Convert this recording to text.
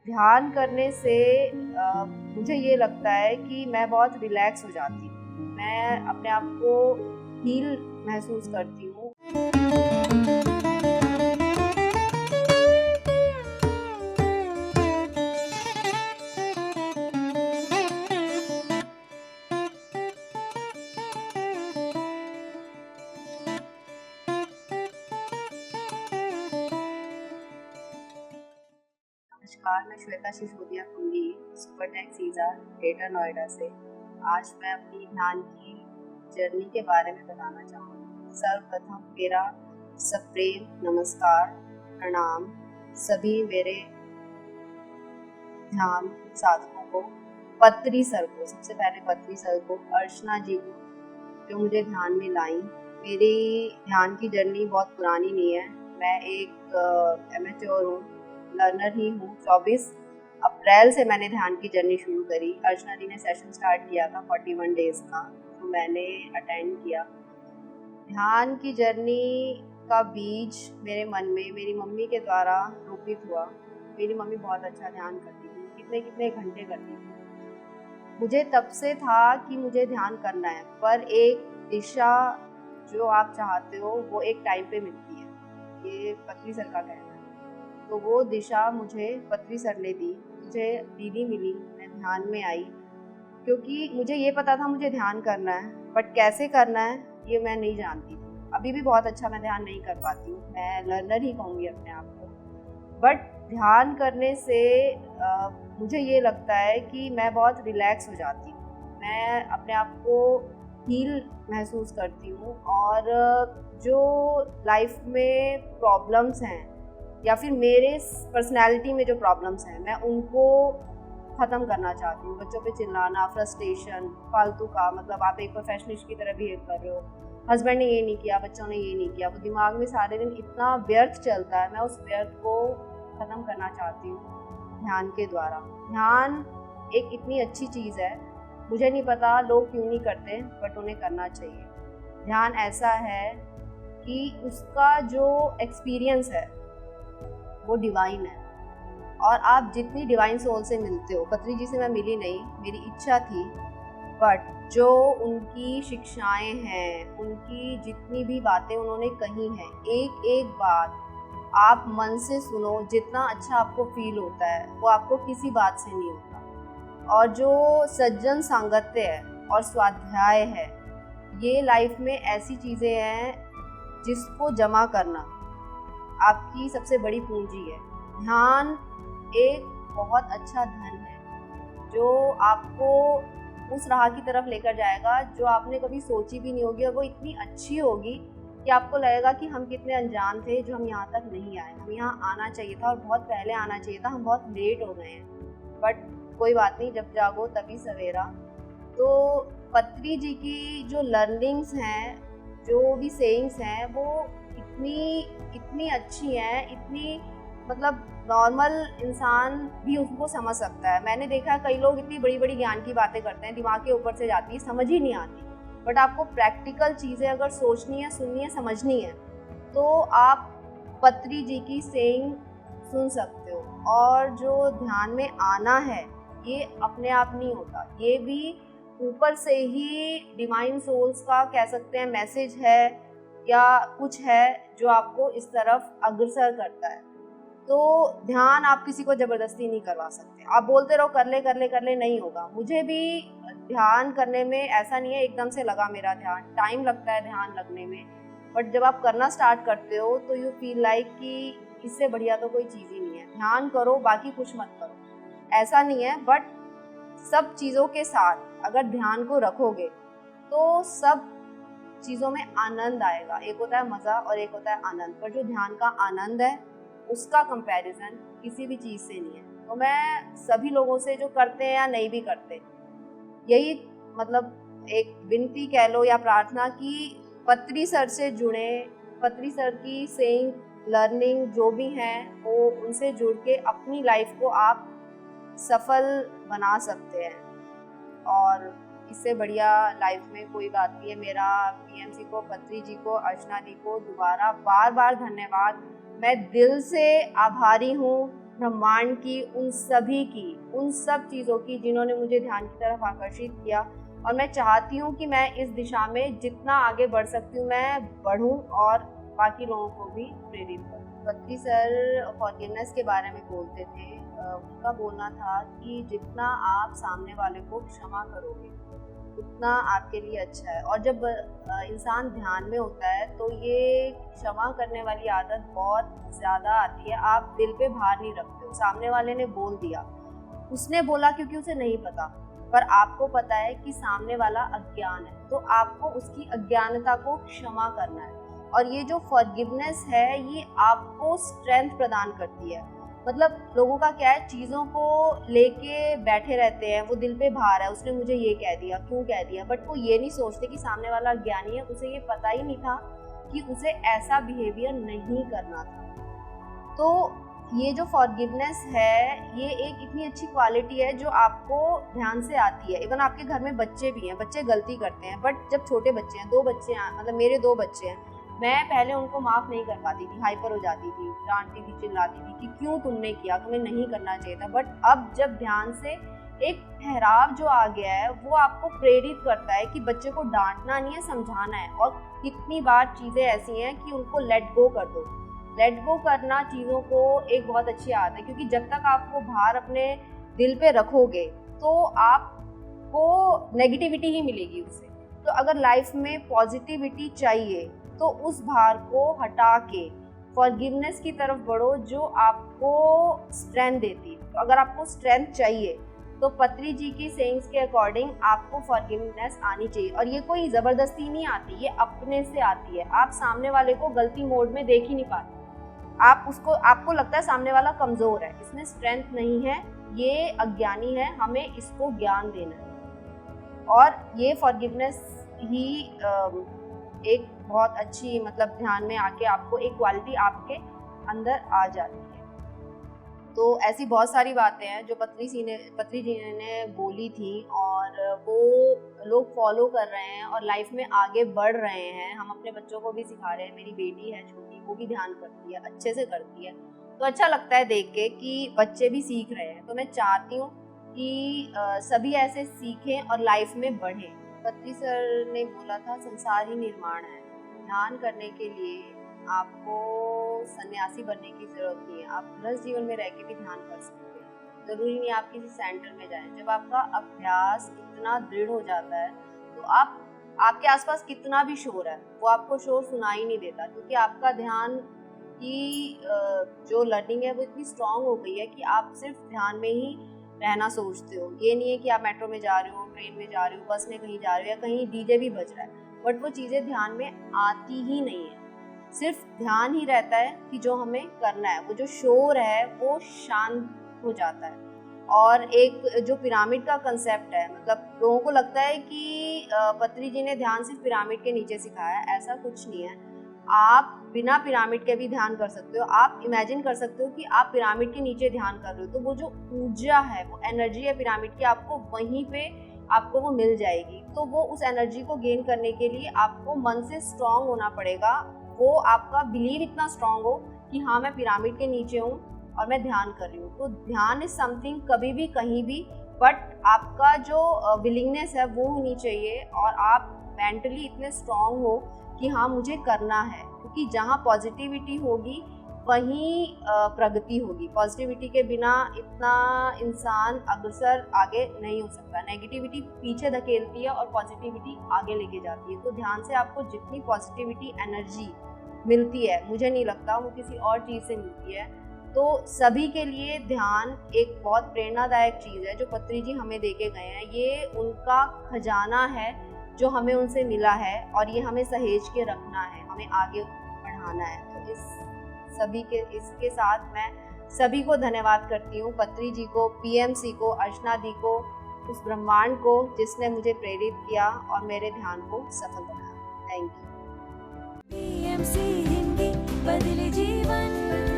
ध्यान करने से मुझे ये लगता है कि मैं बहुत रिलैक्स हो जाती हूँ। मैं अपने आप को हील महसूस करती हूँ। नमस्कार, मैं श्वेता सिसोदिया कुंडी, सुपर टेक सीज़ा, ग्रेटर नोएडा से। आज मैं अपनी ध्यान की जर्नी के बारे में बताना चाहूँगी। सर्वप्रथम मेरा सप्रेम नमस्कार, प्रणाम सभी मेरे ध्यान साधकों को, पत्री सर को, सबसे पहले पत्री सर को, अर्चना जी को, जो मुझे ध्यान में लाई। मेरी ध्यान की जर्नी बहुत पुरानी नहीं है। मैं एक एमेच्योर हूँ, लर्नर ही हूँ। 24 अप्रैल से मैंने ध्यान की जर्नी शुरू करी। अर्चना जी ने सेशन स्टार्ट किया था 41 डेज का, तो मैंने अटेंड किया। ध्यान की जर्नी का बीज मेरे मन में मेरी मम्मी के द्वारा रोपित हुआ। मेरी मम्मी बहुत अच्छा ध्यान करती थी, कितने कितने घंटे करती थी। मुझे तब से था कि मुझे ध्यान करना है, पर एक दिशा जो आप चाहते हो वो एक टाइम पे मिलती है, ये पत्री सर का कहना है। तो वो दिशा मुझे पत्री सर ने दी, मुझे दीदी मिली, मैं ध्यान में आई, क्योंकि मुझे ये पता था मुझे ध्यान करना है, बट कैसे करना है ये मैं नहीं जानती थी। अभी भी बहुत अच्छा मैं ध्यान नहीं कर पाती हूँ, मैं लर्नर ही कहूँगी अपने आप को। बट ध्यान करने से मुझे ये लगता है कि मैं बहुत रिलैक्स हो जाती हूँ। मैं अपने आप को हील महसूस करती हूँ, और जो लाइफ में प्रॉब्लम्स हैं या फिर मेरे पर्सनैलिटी में जो प्रॉब्लम्स हैं, मैं उनको ख़त्म करना चाहती हूँ। बच्चों पे चिल्लाना, फ्रस्ट्रेशन, फालतू का, मतलब आप एक प्रोफेशनलिस्ट की तरह बिहेव कर रहे हो, हस्बैंड ने ये नहीं किया, बच्चों ने ये नहीं किया, वो दिमाग में सारे दिन इतना व्यर्थ चलता है। मैं उस व्यर्थ को ख़त्म करना चाहती हूँ ध्यान के द्वारा। ध्यान एक इतनी अच्छी चीज़ है, मुझे नहीं पता लोग क्यों नहीं करते, बट उन्हें करना चाहिए। ध्यान ऐसा है कि उसका जो एक्सपीरियंस है वो डिवाइन है, और आप जितनी डिवाइन सोल से मिलते हो, पत्री जी से मैं मिली नहीं, मेरी इच्छा थी, बट जो उनकी शिक्षाएं हैं, उनकी जितनी भी बातें उन्होंने कही हैं, एक एक बात आप मन से सुनो, जितना अच्छा आपको फील होता है वो आपको किसी बात से नहीं होता। और जो सज्जन सांगत्य है और स्वाध्याय है, ये लाइफ में ऐसी चीज़ें हैं जिसको जमा करना आपकी सबसे बड़ी पूंजी है। ध्यान एक बहुत अच्छा धन है जो आपको उस राह की तरफ लेकर जाएगा जो आपने कभी सोची भी नहीं होगी, और वो इतनी अच्छी होगी कि आपको लगेगा कि हम कितने अनजान थे जो हम यहाँ तक नहीं आए। हम यहाँ आना चाहिए था, और बहुत पहले आना चाहिए था, हम बहुत लेट हो गए हैं, बट कोई बात नहीं, जब जागो तभी सवेरा। तो पत्री जी की जो लर्निंग्स हैं, जो भी सेइंग्स हैं, वो इतनी इतनी अच्छी हैं, इतनी, मतलब नॉर्मल इंसान भी उसको समझ सकता है। मैंने देखा कई लोग इतनी बड़ी बड़ी ज्ञान की बातें करते हैं, दिमाग के ऊपर से जाती है, समझ ही नहीं आती। बट आपको प्रैक्टिकल चीज़ें अगर सोचनी है, सुननी है, समझनी है, तो आप पत्री जी की सेइंग सुन सकते हो। और जो ध्यान में आना है, ये अपने आप नहीं होता, ये भी ऊपर से ही डिवाइन सोल्स का कह सकते हैं मैसेज है, या कुछ है जो आपको इस तरफ अग्रसर करता है। तो ध्यान आप किसी को ज़बरदस्ती नहीं करवा सकते। आप बोलते रहो कर ले कर ले कर ले, नहीं होगा। मुझे भी ध्यान करने में ऐसा नहीं है एकदम से लगा मेरा ध्यान, टाइम लगता है ध्यान लगने में, बट जब आप करना स्टार्ट करते हो तो यू फील लाइक कि इससे बढ़िया तो कोई चीज़ ही नहीं है। ध्यान करो, बाकी कुछ मत करो, ऐसा नहीं है। बट सब चीज़ों के साथ अगर ध्यान को रखोगे तो सब चीज़ों में आनंद आएगा। एक होता है मज़ा और एक होता है आनंद, पर जो ध्यान का आनंद है उसका कंपैरिजन किसी भी चीज़ से नहीं है। तो मैं सभी लोगों से, जो करते हैं या नहीं भी करते, यही मतलब एक विनती कह लो या प्रार्थना की पत्री सर से जुड़े, पत्री सर की सेइंग, लर्निंग जो भी हैं, वो उनसे जुड़ के अपनी लाइफ को आप सफल बना सकते हैं। और इससे बढ़िया लाइफ में कोई बात नहीं है। मेरा पीएमसी को, पत्री जी को, अर्चना दी को दोबारा बार बार धन्यवाद। मैं दिल से आभारी हूँ ब्रह्मांड की, उन सब चीज़ों की जिन्होंने मुझे ध्यान की तरफ आकर्षित किया। और मैं चाहती हूँ कि मैं इस दिशा में जितना आगे बढ़ सकती हूँ मैं बढ़ूँ और बाकी लोगों को भी प्रेरित करूँ। पत्री सर फॉरगिवनेस के बारे में बोलते थे। उनका बोलना था कि जितना आप सामने वाले को क्षमा करोगे उतना आपके लिए अच्छा है। और जब इंसान ध्यान में होता है तो ये क्षमा करने वाली आदत बहुत ज़्यादा आती है। आप दिल पे भार नहीं रखते हो। सामने वाले ने बोल दिया, उसने बोला क्योंकि उसे नहीं पता, पर आपको पता है कि सामने वाला अज्ञान है, तो आपको उसकी अज्ञानता को क्षमा करना है। और ये जो फॉरगिवनेस है ये आपको स्ट्रेंथ प्रदान करती है। मतलब लोगों का क्या है, चीज़ों को लेके बैठे रहते हैं, वो दिल पे भार है, उसने मुझे ये कह दिया, क्यों कह दिया, बट वो ये नहीं सोचते कि सामने वाला ज्ञानी है, उसे ये पता ही नहीं था कि उसे ऐसा बिहेवियर नहीं करना था। तो ये जो फॉरगिवनेस है ये एक इतनी अच्छी क्वालिटी है जो आपको ध्यान से आती है। इवन आपके घर में बच्चे भी हैं, बच्चे गलती करते हैं, बट जब छोटे बच्चे हैं, 2 बच्चे हैं, मतलब मेरे 2 बच्चे हैं, मैं पहले उनको माफ़ नहीं कर पाती थी, हाइपर हो जाती थी, डांटती थी, चिल्लाती थी कि क्यों तुमने किया, तुम्हें नहीं करना चाहिए था। बट अब जब ध्यान से एक ठहराव जो आ गया है वो आपको प्रेरित करता है कि बच्चे को डांटना नहीं है, समझाना है। और कितनी बार चीज़ें ऐसी हैं कि उनको लेट गो कर दो। लेट गो करना चीज़ों को एक बहुत अच्छी आदत है, क्योंकि जब तक आप वो भार अपने दिल पे रखोगे तो आपको नेगेटिविटी ही मिलेगी उससे। तो अगर लाइफ में पॉजिटिविटी चाहिए तो उस भार को हटा के फॉरगिवनेस की तरफ बढ़ो जो आपको स्ट्रेंथ देती है। तो अगर आपको स्ट्रेंथ चाहिए तो पत्री जी की सेइंग्स के अकॉर्डिंग आपको फॉरगिवनेस आनी चाहिए। और ये कोई ज़बरदस्ती नहीं आती, ये अपने से आती है। आप सामने वाले को गलती मोड में देख ही नहीं पाते। आपको लगता है सामने वाला कमज़ोर है, इसमें स्ट्रेंथ नहीं है, ये अज्ञानी है, हमें इसको ज्ञान देना है। और ये फॉरगिवनेस ही एक बहुत अच्छी, मतलब ध्यान में आके आपको एक क्वालिटी आपके अंदर आ जाती है। तो ऐसी बहुत सारी बातें हैं जो पत्री जी ने बोली थी और वो लोग फॉलो कर रहे हैं और लाइफ में आगे बढ़ रहे हैं। हम अपने बच्चों को भी सिखा रहे हैं। मेरी बेटी है छोटी, वो भी ध्यान करती है, अच्छे से करती है। तो अच्छा लगता है देख के कि बच्चे भी सीख रहे हैं। तो मैं चाहती हूँ कि सभी ऐसे सीखें और लाइफ में बढ़ें। पत्री सर ने बोला था संसार ही निर्माण है। ध्यान करने के लिए आपको सन्यासी बनने की ज़रूरत नहीं है। आप गृहस्थ जीवन में रह के भी ध्यान कर सकते हैं। ज़रूरी नहीं आप किसी सेंटर में जाएं। जब आपका अभ्यास इतना दृढ़ हो जाता है तो आपके आसपास कितना भी शोर है वो आपको शोर सुनाई नहीं देता, क्योंकि आपका ध्यान की जो लर्निंग है वो इतनी स्ट्रांग हो गई है कि आप सिर्फ ध्यान में ही रहना सोचते हो। ये नहीं है कि आप मेट्रो में जा रहे हो, ट्रेन में जा रहे हो, बस में कहीं जा रहे हो या कहीं डीजे भी बज रहा है, बट वो चीज़ें ध्यान में आती ही नहीं है। सिर्फ ध्यान ही रहता है कि जो हमें करना है। वो जो शोर है वो शांत हो जाता है। और एक जो पिरामिड का कंसेप्ट है, मतलब लोगों को लगता है कि पत्री जी ने ध्यान सिर्फ पिरामिड के नीचे सिखाया है, ऐसा कुछ नहीं है। आप बिना पिरामिड के भी ध्यान कर सकते हो। आप इमेजिन कर सकते हो कि आप पिरामिड के नीचे ध्यान कर रहे हो, तो वो जो ऊर्जा है, वो एनर्जी है पिरामिड की, आपको वहीं पे आपको वो मिल जाएगी। तो वो उस एनर्जी को गेन करने के लिए आपको मन से स्ट्रांग होना पड़ेगा। वो आपका बिलीव इतना स्ट्रांग हो कि हाँ मैं पिरामिड के नीचे हूँ और मैं ध्यान कर रही हूँ। तो ध्यान इज समथिंग, कभी भी कहीं भी, बट आपका जो विलिंगनेस है वो होनी चाहिए और आप मेंटली इतने स्ट्रांग हो कि हाँ मुझे करना है। क्योंकि जहाँ पॉजिटिविटी होगी वहीं प्रगति होगी। पॉजिटिविटी के बिना इतना इंसान अग्रसर आगे नहीं हो सकता। नेगेटिविटी पीछे धकेलती है और पॉजिटिविटी आगे लेके जाती है। तो ध्यान से आपको जितनी पॉजिटिविटी एनर्जी मिलती है, मुझे नहीं लगता वो किसी और चीज़ से मिलती है। तो सभी के लिए ध्यान एक बहुत प्रेरणादायक चीज़ है जो पत्री जी हमें देके गए हैं। ये उनका खजाना है जो हमें उनसे मिला है और ये हमें सहेज के रखना है, हमें आगे बढ़ाना है। तो इसके साथ मैं सभी को धन्यवाद करती हूँ, पत्री जी को, पीएमसी को, अर्चना दी को, उस ब्रह्मांड को जिसने मुझे प्रेरित किया और मेरे ध्यान को सफल बनाया। Thank you. पीएमसी हिंदी बदले जीवन।